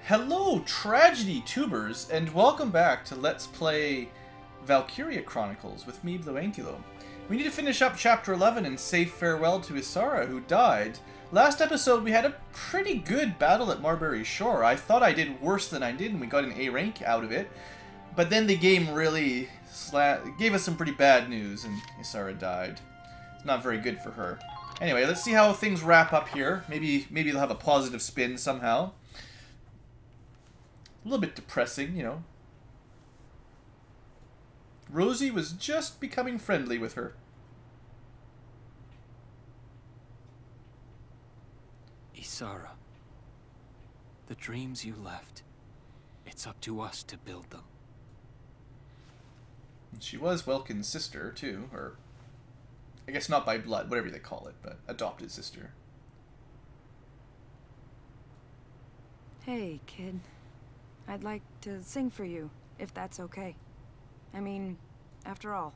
Hello, Tragedy Tubers, and welcome back to Let's Play Valkyria Chronicles with me, Blueankilo. We need to finish up Chapter 11 and say farewell to Isara, who died. Last episode we had a pretty good battle at Marbury Shore. I thought I did worse than I did and we got an A rank out of it. But then the game really gave us some pretty bad news and Isara died. It's not very good for her. Anyway, let's see how things wrap up here. Maybe they'll have a positive spin somehow. A little bit depressing, you know. Rosie was just becoming friendly with her. Isara, the dreams you left, it's up to us to build them. And she was Welkin's sister, too, or I guess not by blood, whatever they call it, but adopted sister. Hey, kid. I'd like to sing for you, if that's okay. I mean, after all,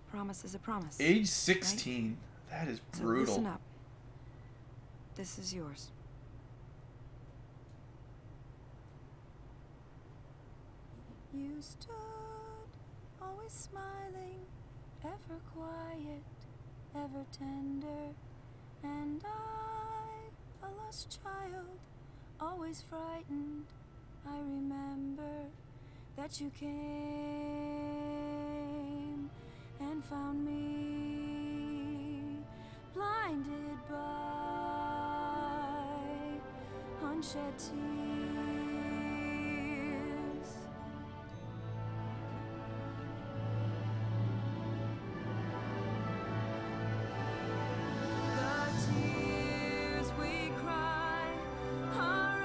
a promise is a promise. Age 16. Right? That is brutal. So listen up. This is yours. You stood, always smiling, ever quiet, ever tender, and I, a lost child, always frightened. I remember that you came and found me blinded by unshed tears. The tears we cry are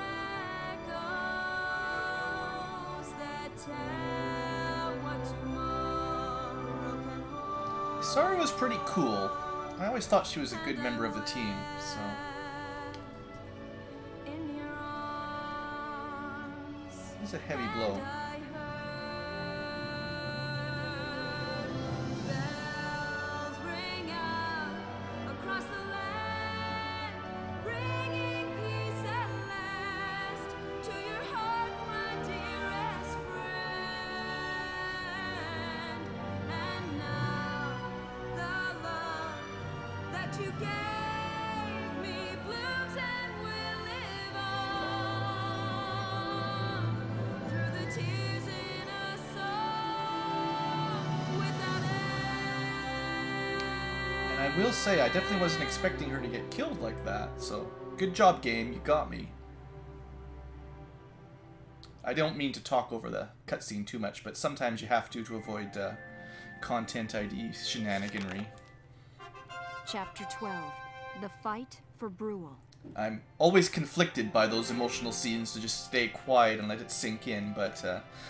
echoes that tell what tomorrow can hold. Isara was pretty cool. I always thought she was a good member of the team, so... This is a heavy blow. I will say, I definitely wasn't expecting her to get killed like that, so good job, game, you got me. I don't mean to talk over the cutscene too much, but sometimes you have to avoid content ID shenaniganry. Chapter 12. The Fight for Brule. I'm always conflicted by those emotional scenes to just stay quiet and let it sink in, but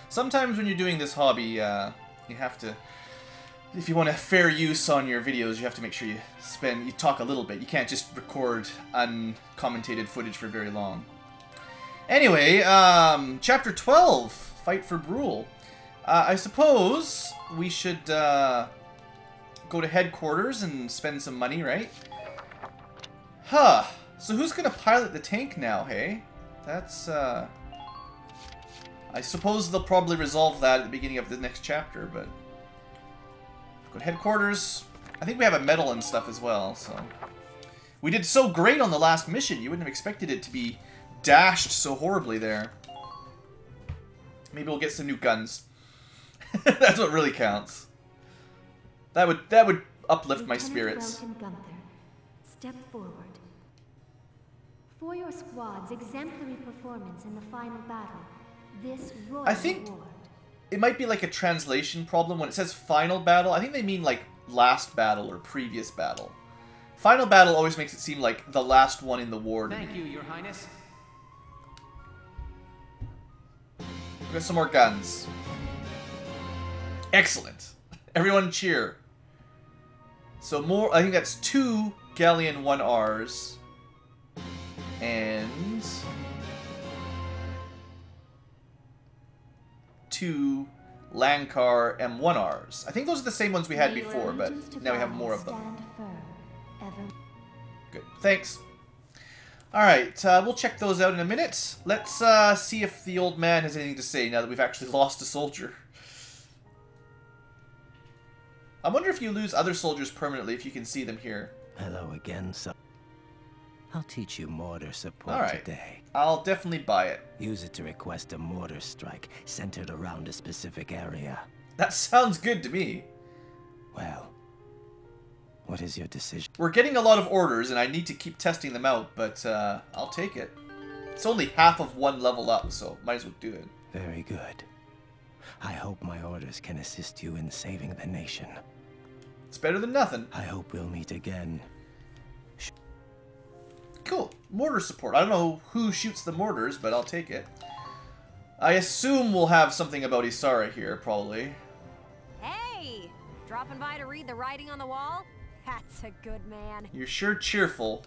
sometimes when you're doing this hobby, you have to... If you want a fair use on your videos, you have to make sure you talk a little bit. You can't just record uncommentated footage for very long. Anyway, Chapter 12, Fight for Brule. I suppose we should go to headquarters and spend some money, right? Huh. So who's going to pilot the tank now, hey? That's, I suppose they'll probably resolve that at the beginning of the next chapter, but... Go to headquarters. I think we have a medal and stuff as well, so... We did so great on the last mission, you wouldn't have expected it to be dashed so horribly there. Maybe we'll get some new guns. That's what really counts. That would uplift my spirits. Gunther, step forward. For your squad's exemplary performance in the final battle, this royal award. It might be like a translation problem. When it says final battle, I think they mean like last battle or previous battle. Final battle always makes it seem like the last one in the war to me. Thank you, Your Highness. We got some more guns. Excellent. Everyone cheer. So more, I think that's 2 Galleon 1Rs. And... 2 Lankar M1Rs. I think those are the same ones we had before, but now we have more of them. Good. Thanks. Alright, we'll check those out in a minute. Let's see if the old man has anything to say now that we've actually lost a soldier. I wonder if you lose other soldiers permanently, if you can see them here. Hello again, son. I'll teach you mortar support today. I'll definitely buy it. Use it to request a mortar strike centered around a specific area. That sounds good to me. Well, what is your decision? We're getting a lot of orders, and I need to keep testing them out, but I'll take it. It's only half of one level up, so might as well do it. Very good. I hope my orders can assist you in saving the nation. It's better than nothing. I hope we'll meet again. Cool. Mortar support. I don't know who shoots the mortars, but I'll take it. I assume we'll have something about Isara here, probably. Hey! Dropping by to read the writing on the wall? That's a good man. You're sure cheerful.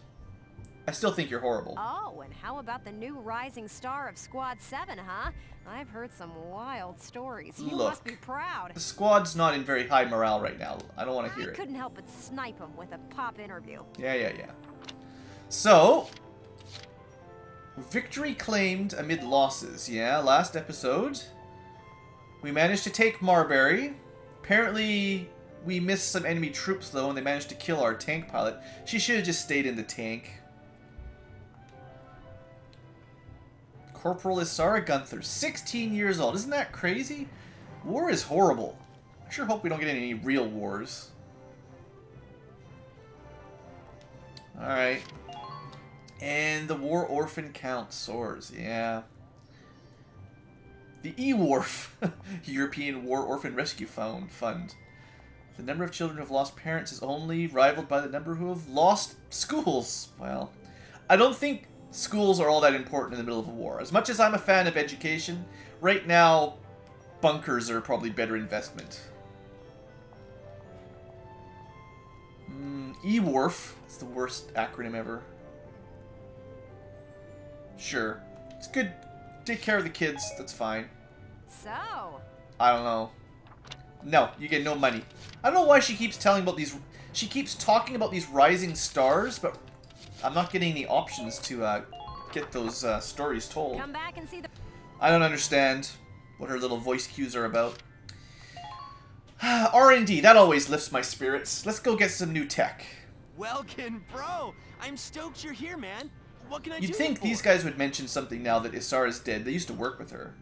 I still think you're horrible. Oh, and how about the new rising star of Squad 7, huh? I've heard some wild stories. You must be proud. The squad's not in very high morale right now. I don't want to hear it. I couldn't help but snipe him with a pop interview. Yeah. So, victory claimed amid losses. Yeah, last episode, we managed to take Marbury. Apparently, we missed some enemy troops, though, and they managed to kill our tank pilot. She should have just stayed in the tank. Corporal Isara Gunther, 16 years old. Isn't that crazy? War is horrible. I sure hope we don't get any real wars. Alright. And the War Orphan count soars. Yeah. The EWARF, European War Orphan Rescue Fund. The number of children who have lost parents is only rivaled by the number who have lost schools. Well, I don't think schools are all that important in the middle of a war. As much as I'm a fan of education, right now, bunkers are probably better investment. EWARF. It's the worst acronym ever. Sure. It's good. Take care of the kids. That's fine. So? I don't know. No, you get no money. I don't know why she keeps telling about these... She keeps talking about these rising stars, but I'm not getting any options to get those stories told. Come back and see the... I don't understand what her little voice cues are about. R&D, that always lifts my spirits. Let's go get some new tech. Welkin, bro! I'm stoked you're here, man. What can I do? You'd think these guys would mention something now that Isara's dead. They used to work with her.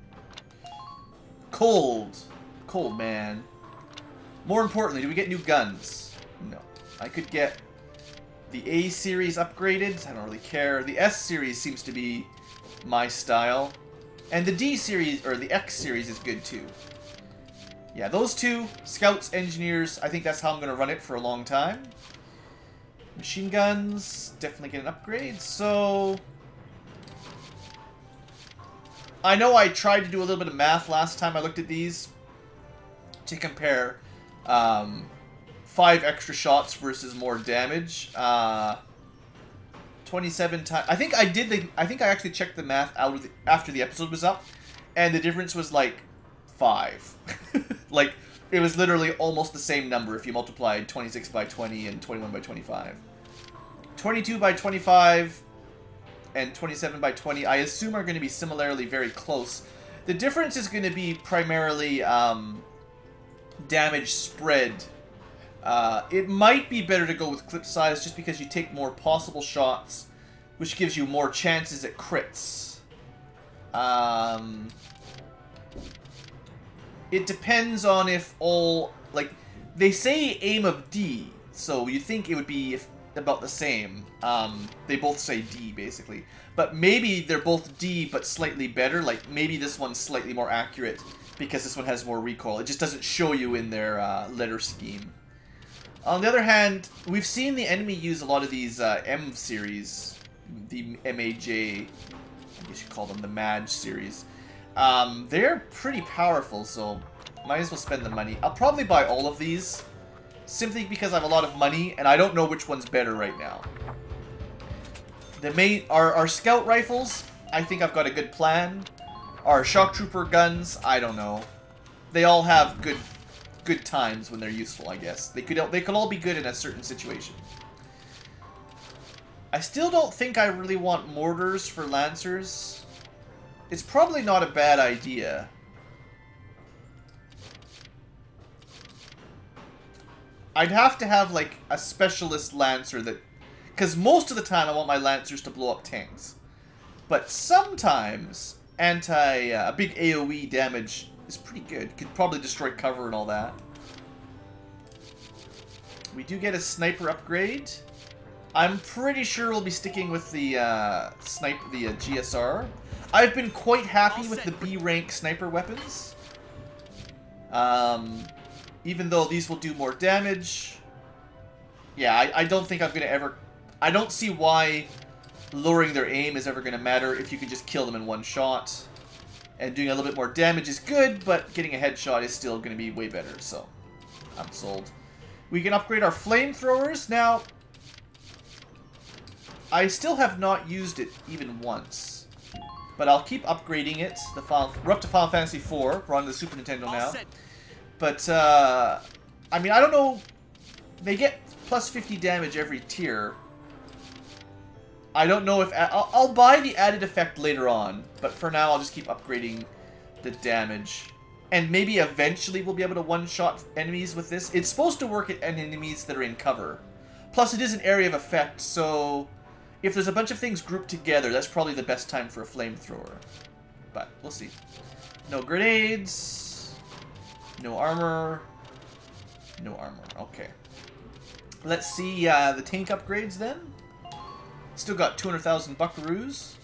Cold. Cold, man. More importantly, do we get new guns? No. I could get the A series upgraded. I don't really care. The S series seems to be my style. And the D series, or the X series, is good too. Yeah, those two, Scouts, Engineers, I think that's how I'm going to run it for a long time. Machine guns, definitely get an upgrade, so... I know I tried to do a little bit of math last time I looked at these to compare 5 extra shots versus more damage. 27 times... I think I actually checked the math out after the episode was up, and the difference was like 5. Like, it was literally almost the same number if you multiplied 26 by 20 and 21 by 25. 22 by 25 and 27 by 20, I assume, are going to be similarly very close. The difference is going to be primarily damage spread. It might be better to go with clip size just because you take more possible shots, which gives you more chances at crits. It depends on if all, like, they say aim of D, so you'd think it would be about the same. They both say D, basically. But maybe they're both D, but slightly better. Like, maybe this one's slightly more accurate because this one has more recoil. It just doesn't show you in their letter scheme. On the other hand, we've seen the enemy use a lot of these M series, the MAJ, I guess you call them the MAJ series. They're pretty powerful, so might as well spend the money. I'll probably buy all of these, simply because I have a lot of money, and I don't know which one's better right now. Our scout rifles, I think I've got a good plan. Our shock trooper guns, I don't know. They all have good times when they're useful, I guess. They could all be good in a certain situation. I still don't think I really want mortars for lancers. It's probably not a bad idea. I'd have to have, like, a specialist lancer that... Because most of the time I want my lancers to blow up tanks. But sometimes a big AoE damage is pretty good. Could probably destroy cover and all that. We do get a sniper upgrade. I'm pretty sure we'll be sticking with the GSR. I've been quite happy with the B rank sniper weapons. Even though these will do more damage. Yeah, I don't think I'm gonna ever... I don't see why lowering their aim is ever gonna matter if you can just kill them in one shot. And doing a little bit more damage is good, but getting a headshot is still gonna be way better, so I'm sold. We can upgrade our flamethrowers. Now, I still have not used it even once. But I'll keep upgrading it. We're up to Final Fantasy IV. We're on the Super Nintendo now. But, I mean, I don't know. They get plus 50 damage every tier. I don't know if... I'll buy the added effect later on. But for now, I'll just keep upgrading the damage. And maybe eventually we'll be able to one-shot enemies with this. It's supposed to work at enemies that are in cover. Plus, it is an area of effect, so... If there's a bunch of things grouped together, that's probably the best time for a flamethrower. But, we'll see. No grenades. No armor. No armor. Okay. Let's see the tank upgrades then. Still got 200,000 buckaroos.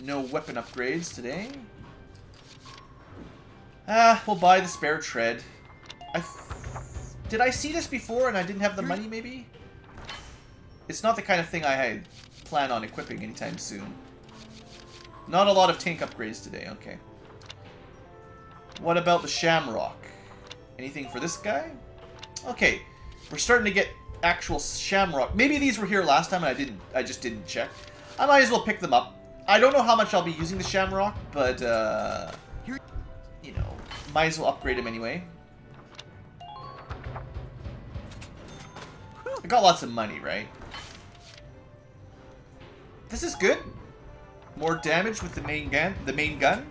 No weapon upgrades today. We'll buy the spare tread. Did I see this before and I didn't have the money, maybe? It's not the kind of thing I plan on equipping anytime soon. Not a lot of tank upgrades today, okay. What about the Shamrock? Anything for this guy? Okay, we're starting to get actual Shamrock. Maybe these were here last time and I just didn't check. I might as well pick them up. I don't know how much I'll be using the Shamrock, but you know, might as well upgrade him anyway. I got lots of money, right? This is good. More damage with the main gun.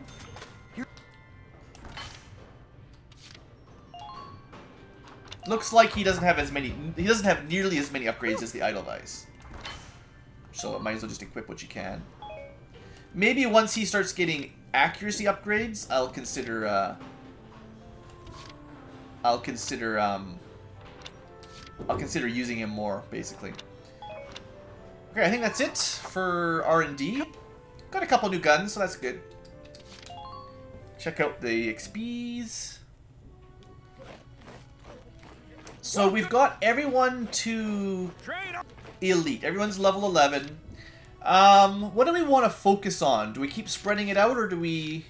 Looks like he doesn't have as many. He doesn't have nearly as many upgrades as the Edelweiss. So might as well just equip what you can. Maybe once he starts getting accuracy upgrades, I'll consider using him more, basically. Okay, I think that's it for R&D. Got a couple new guns, so that's good. Check out the XPs. So we've got everyone to Elite. Everyone's level 11. What do we want to focus on? Do we keep spreading it out, or do we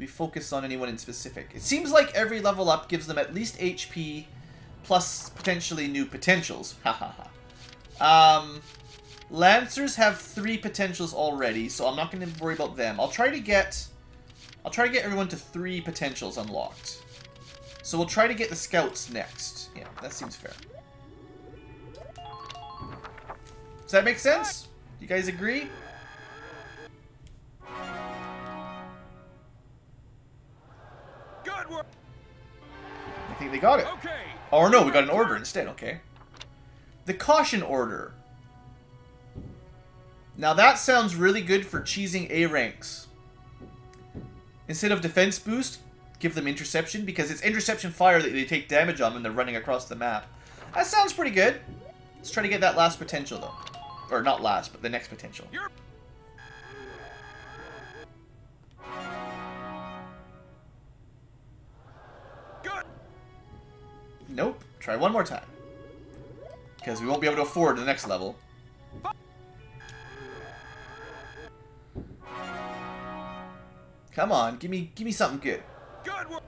focus on anyone in specific? It seems like every level up gives them at least HP, plus potentially new potentials. Lancers have 3 potentials already, so I'm not going to worry about them. I'll try to get everyone to 3 potentials unlocked. So we'll try to get the scouts next. Yeah, that seems fair. Does that make sense? You guys agree? Good work. I think they got it. Okay. Or no, we got an order instead. Okay. The caution order. Now that sounds really good for cheesing A ranks. Instead of defense boost, give them interception, because it's interception fire that they take damage on when they're running across the map. That sounds pretty good. Let's try to get that last potential though. Or not last, but the next potential. Good. Nope. Try one more time. Because we won't be able to afford the next level. Come on, give me something good. Good work.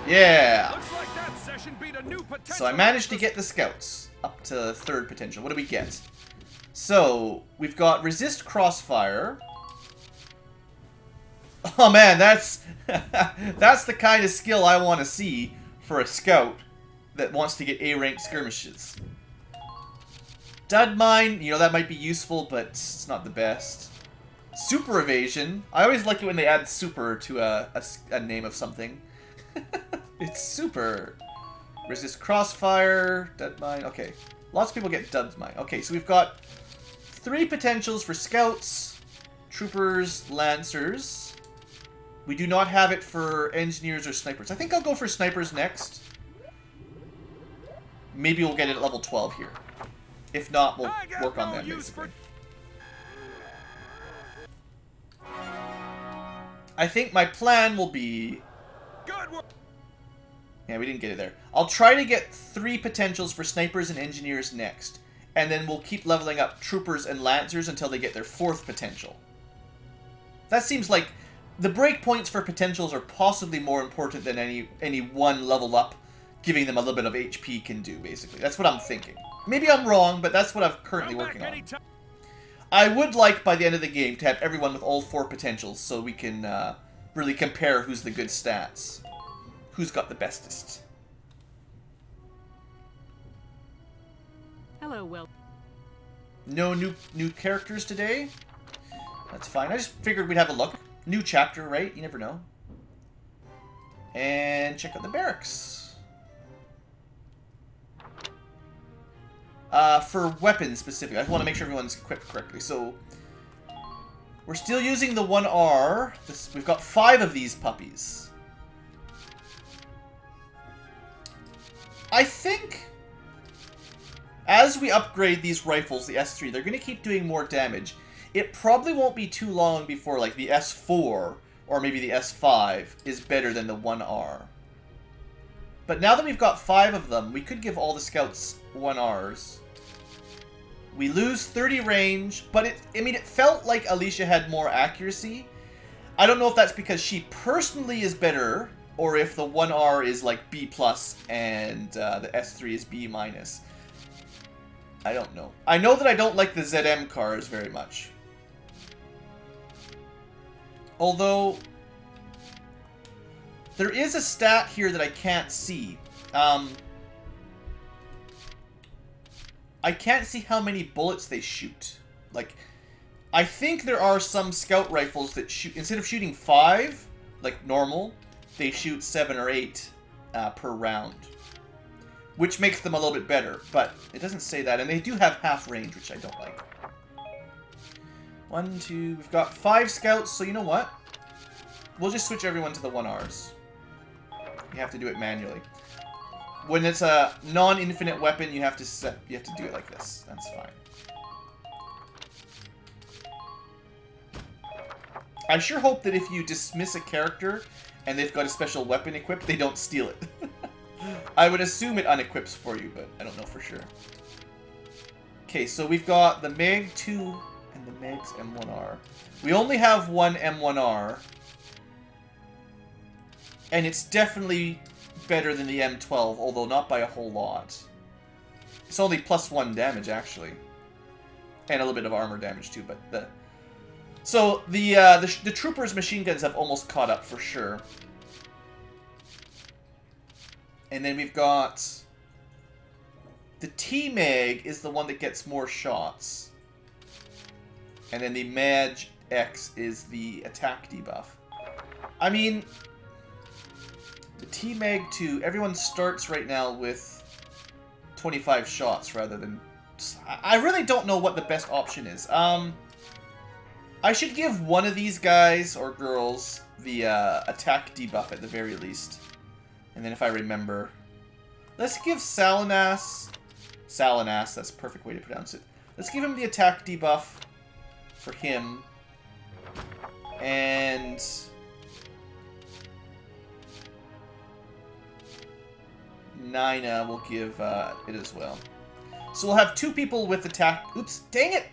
Yeah. Looks like that session beat a new potential. So I managed to get the scouts up to 3rd potential. What do we get? So we've got resist crossfire. Oh man, that's that's the kind of skill I want to see for a scout that wants to get A rank skirmishes. Dud mine, you know, that might be useful, but it's not the best. Super evasion. I always like it when they add super to a name of something. It's super. Resist crossfire, dud mine. Okay, lots of people get dud mine. Okay, so we've got 3 potentials for scouts, troopers, lancers. We do not have it for engineers or snipers. I think I'll go for snipers next. Maybe we'll get it at level 12 here. If not, we'll work on them, basically. I think my plan will be... Yeah, we didn't get it there. I'll try to get 3 potentials for snipers and engineers next. And then we'll keep leveling up troopers and lancers until they get their 4th potential. That seems like... The breakpoints for potentials are possibly more important than any one level up, giving them a little bit of HP can do, basically. That's what I'm thinking. Maybe I'm wrong, but that's what I'm currently working on. I would like, by the end of the game, to have everyone with all 4 potentials, so we can really compare who's the good stats. Who's got the bestest. Hello, Will. No new characters today? That's fine. I just figured we'd have a look. New chapter, right? You never know. And check out the barracks. For weapons specifically, I just want to make sure everyone's equipped correctly. So, we're still using the 1R. We've got 5 of these puppies. I think, as we upgrade these rifles, the S3, they're going to keep doing more damage. It probably won't be too long before, like, the S4, or maybe the S5, is better than the 1R. But now that we've got 5 of them, we could give all the scouts 1Rs. We lose 30 range, but it felt like Alicia had more accuracy. I don't know if that's because she personally is better, or if the 1R is like B+, and the S3 is B-. I don't know. I know that I don't like the ZM cars very much. Although, there is a stat here that I can't see. I can't see how many bullets they shoot. Like, I think there are some scout rifles that shoot, instead of shooting 5, like normal, they shoot 7 or 8 per round. Which makes them a little bit better, but it doesn't say that. And they do have half range, which I don't like. 1, 2, we've got 5 scouts, so you know what? We'll just switch everyone to the 1Rs. You have to do it manually. When it's a non-infinite weapon, you have to do it like this. That's fine. I sure hope that if you dismiss a character and they've got a special weapon equipped, they don't steal it. I would assume it unequips for you, but I don't know for sure. Okay, so we've got the Meg 2 and the Meg's M1R. We only have one M1R. And it's definitely better than the M12, although not by a whole lot. It's only +1 damage, actually. And a little bit of armor damage, too, but the... So, the Troopers' machine guns have almost caught up, for sure. And then we've got... The T-Mag is the one that gets more shots. And then the Mag X is the attack debuff. I mean... The T-Mag 2, everyone starts right now with 25 shots rather than... I really don't know what the best option is. I should give one of these guys, or girls, the attack debuff at the very least. And then if I remember... Let's give Salinas... Salinas, that's the perfect way to pronounce it. Let's give him the attack debuff for him. And... Nina will give it as well. So we'll have 2 people with attack... Oops, dang it!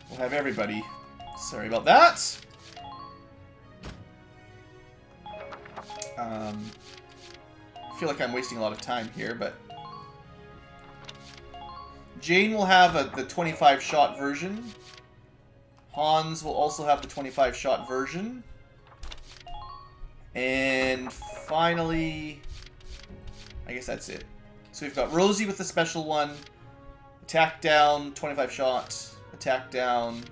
We'll have everybody. Sorry about that. I feel like I'm wasting a lot of time here, but... Jane will have the 25-shot version. Hans will also have the 25-shot version. And finally... I guess that's it. So we've got Rosie with the special one. Attack down, 25 shots. Attack down.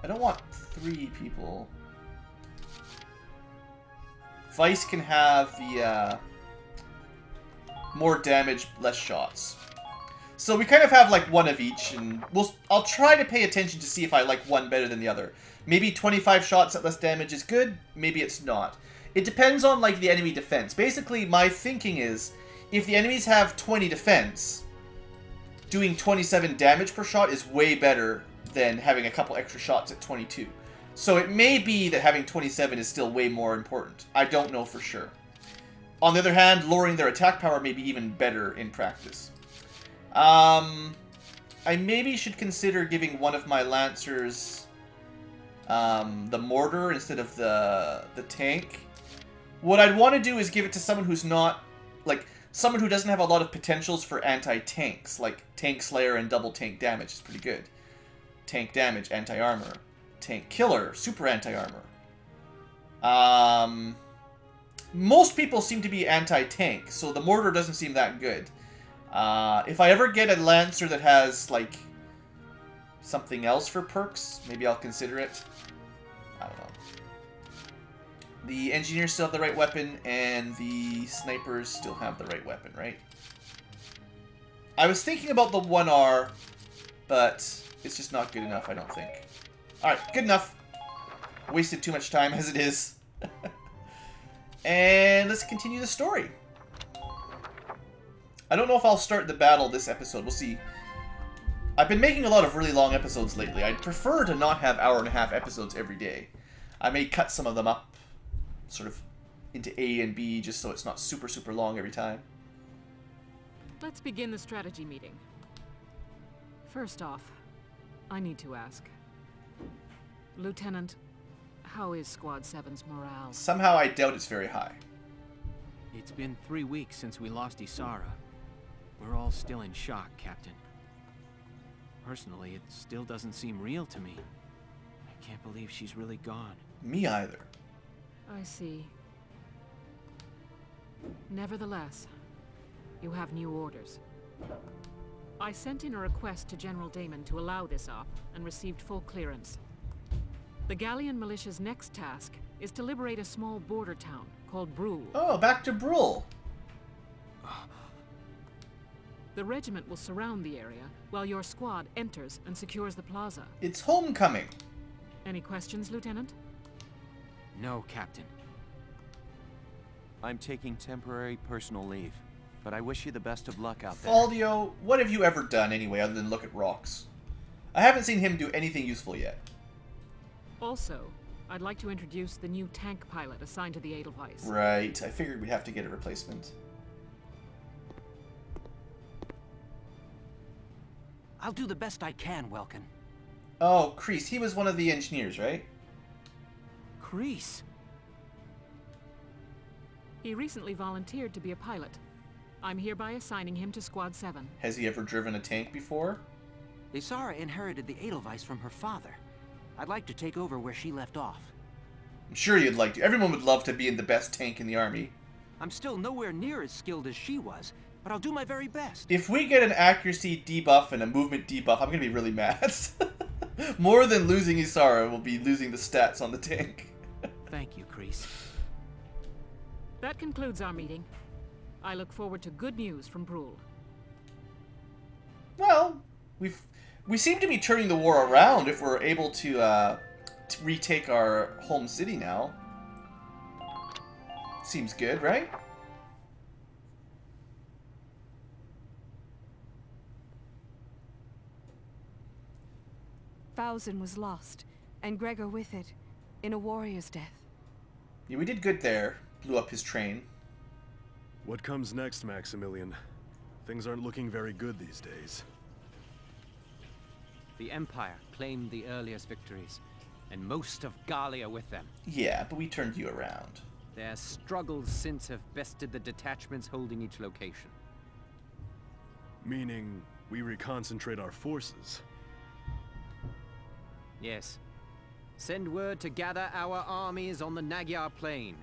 I don't want 3 people. Vice can have the more damage, less shots. So we kind of have like one of each, and I'll try to pay attention to see if I like one better than the other. Maybe 25 shots at less damage is good, maybe it's not. It depends on like the enemy defense. Basically, my thinking is, if the enemies have 20 defense, doing 27 damage per shot is way better than having a couple extra shots at 22. So it may be that having 27 is still way more important. I don't know for sure. On the other hand, lowering their attack power may be even better in practice. I maybe should consider giving one of my Lancers the mortar instead of the tank. What I'd want to do is give it to someone who's not, like, someone who doesn't have a lot of potentials for anti-tanks, like Tank Slayer and double tank damage is pretty good. Tank damage, anti-armor. Tank killer, super anti-armor. Most people seem to be anti-tank, so the mortar doesn't seem that good. If I ever get a Lancer that has, like, something else for perks, maybe I'll consider it. I don't know. The engineers still have the right weapon, and the snipers still have the right weapon, right? I was thinking about the 1R, but it's just not good enough, I don't think. Alright, good enough. Wasted too much time as it is. And let's continue the story. I don't know if I'll start the battle this episode. We'll see. I've been making a lot of really long episodes lately. I'd prefer to not have hour-and-a-half episodes every day. I may cut some of them up sort of into A and B just so it's not super, super long every time. Let's begin the strategy meeting. First off, I need to ask. Lieutenant, how is Squad 7's morale? Somehow I doubt it's very high. It's been 3 weeks since we lost Isara. We're all still in shock, Captain. Personally, it still doesn't seem real to me. I can't believe she's really gone. Me either. I see. Nevertheless, you have new orders. I sent in a request to General Damon to allow this op, and received full clearance. The Galleon militia's next task is to liberate a small border town called Brule. Oh, back to Brule. The regiment will surround the area while your squad enters and secures the plaza. It's homecoming. Any questions, Lieutenant? No, Captain. I'm taking temporary personal leave, but I wish you the best of luck out there. Faldio, what have you ever done anyway other than look at rocks? I haven't seen him do anything useful yet. Also, I'd like to introduce the new tank pilot assigned to the Edelweiss. Right, I figured we'd have to get a replacement. I'll do the best I can, Welkin. Oh, Kreese, he was one of the engineers, right? Kreese? He recently volunteered to be a pilot. I'm hereby assigning him to Squad 7. Has he ever driven a tank before? Isara inherited the Edelweiss from her father. I'd like to take over where she left off. I'm sure you'd like to. Everyone would love to be in the best tank in the army. I'm still nowhere near as skilled as she was, but I'll do my very best. If we get an accuracy debuff and a movement debuff, I'm going to be really mad. More than losing Isara will be losing the stats on the tank. Thank you, Kreese. That concludes our meeting. I look forward to good news from Brule. Well, we seem to be turning the war around if we're able to retake our home city now. Seems good, right? Bowsen was lost, and Gregor with it, in a warrior's death. Yeah, we did good there. Blew up his train. What comes next, Maximilian? Things aren't looking very good these days. The Empire claimed the earliest victories, and most of Gallia with them. Yeah, but we turned you around. Their struggles since have bested the detachments holding each location. Meaning, we reconcentrate our forces. Yes. Send word to gather our armies on the Magyar Plain.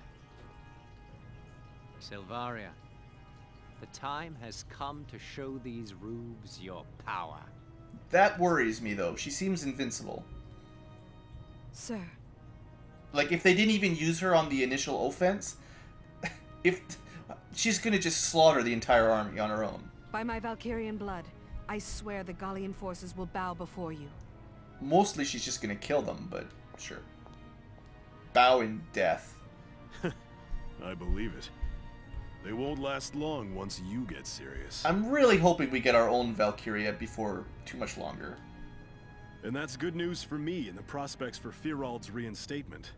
Silvaria, the time has come to show these rubes your power. That worries me, though. She seems invincible. Sir. Like, if they didn't even use her on the initial offense, if she's gonna just slaughter the entire army on her own. By my Valkyrian blood, I swear the Gallian forces will bow before you. Mostly she's just gonna kill them, but sure. Bow in death. I believe it. They won't last long once you get serious. I'm really hoping we get our own Valkyria before too much longer. And that's good news for me and the prospects for Firald's reinstatement.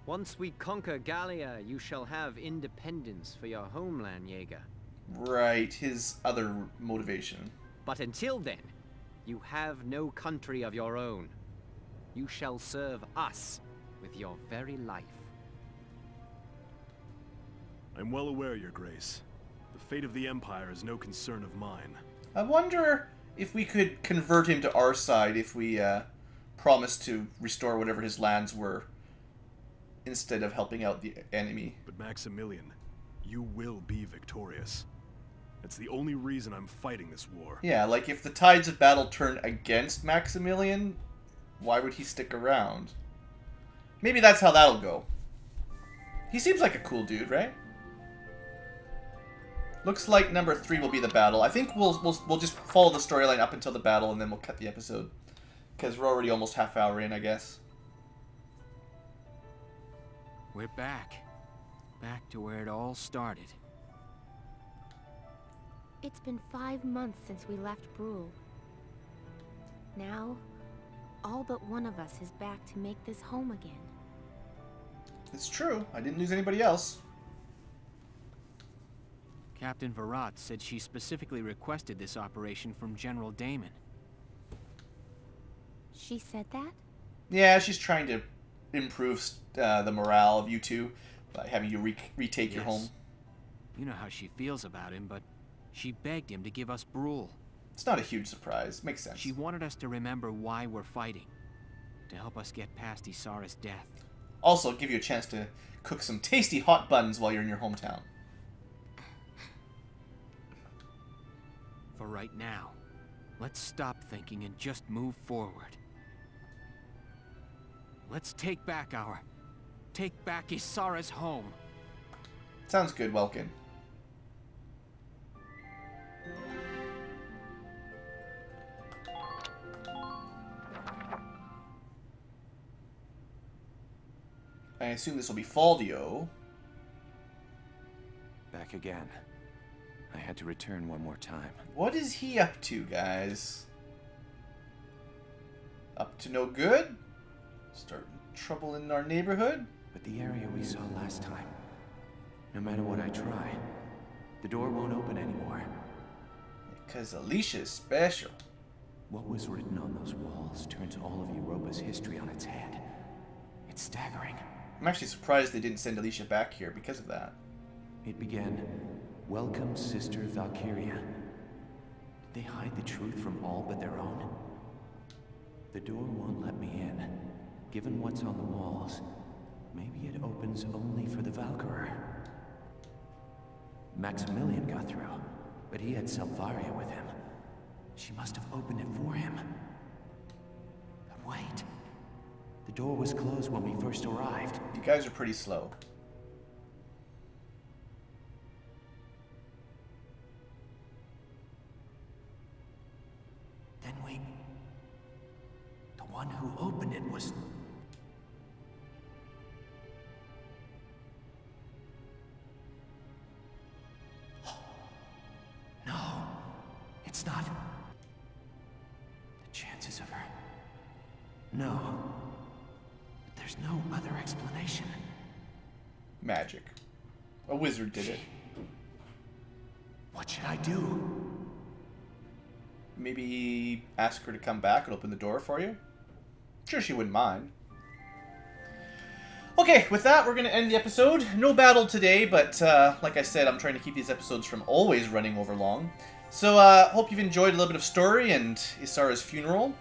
Once we conquer Gallia, you shall have independence for your homeland, Jaeger. Right, his other motivation. But until then, you have no country of your own. You shall serve us with your very life. I'm well aware, Your Grace. The fate of the Empire is no concern of mine. I wonder if we could convert him to our side if we promised to restore whatever his lands were instead of helping out the enemy. But Maximilian, you will be victorious. That's the only reason I'm fighting this war. Yeah, like if the tides of battle turn against Maximilian, why would he stick around? Maybe that's how that'll go. He seems like a cool dude, right? Looks like number 3 will be the battle. I think we'll just follow the storyline up until the battle, and then we'll cut the episode. Because we're already almost half hour in, I guess. We're back. Back to where it all started. It's been 5 months since we left Brule. Now, all but one of us is back to make this home again. It's true. I didn't lose anybody else. Captain Virat said she specifically requested this operation from General Damon. She said that? Yeah, she's trying to improve the morale of you two by having you retake your home. You know how she feels about him, but she begged him to give us Brule. It's not a huge surprise. Makes sense. She wanted us to remember why we're fighting, to help us get past Isara's death. Also, give you a chance to cook some tasty hot buns while you're in your hometown. For right now, let's stop thinking and just move forward. Let's take back Isara's home. Sounds good, Welkin. I assume this will be Faldio. Back again. I had to return one more time. What is he up to, guys? Up to no good? Starting trouble in our neighborhood? But the area we saw last time, no matter what I try, the door won't open anymore. Because Alicia is special. What was written on those walls turns all of Europa's history on its head. It's staggering. I'm actually surprised they didn't send Alicia back here because of that. It began, "Welcome, Sister Valkyria." Did they hide the truth from all but their own? The door won't let me in. Given what's on the walls, maybe it opens only for the Valkyrie. Maximilian got through, but he had Silvaria with him. She must have opened it for him. But wait. The door was closed when we first arrived. You guys are pretty slow. Then the one who opened it was... No, it's not. The chances of her... No. There's no other explanation. Magic. A wizard did it. What should I do? Maybe ask her to come back and open the door for you? Sure, she wouldn't mind. Okay, with that, we're going to end the episode. No battle today, but like I said, I'm trying to keep these episodes from always running over long. So, hope you've enjoyed a little bit of story and Isara's funeral.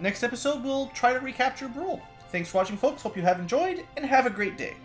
Next episode, we'll try to recapture Brule. Thanks for watching, folks. Hope you have enjoyed, and have a great day.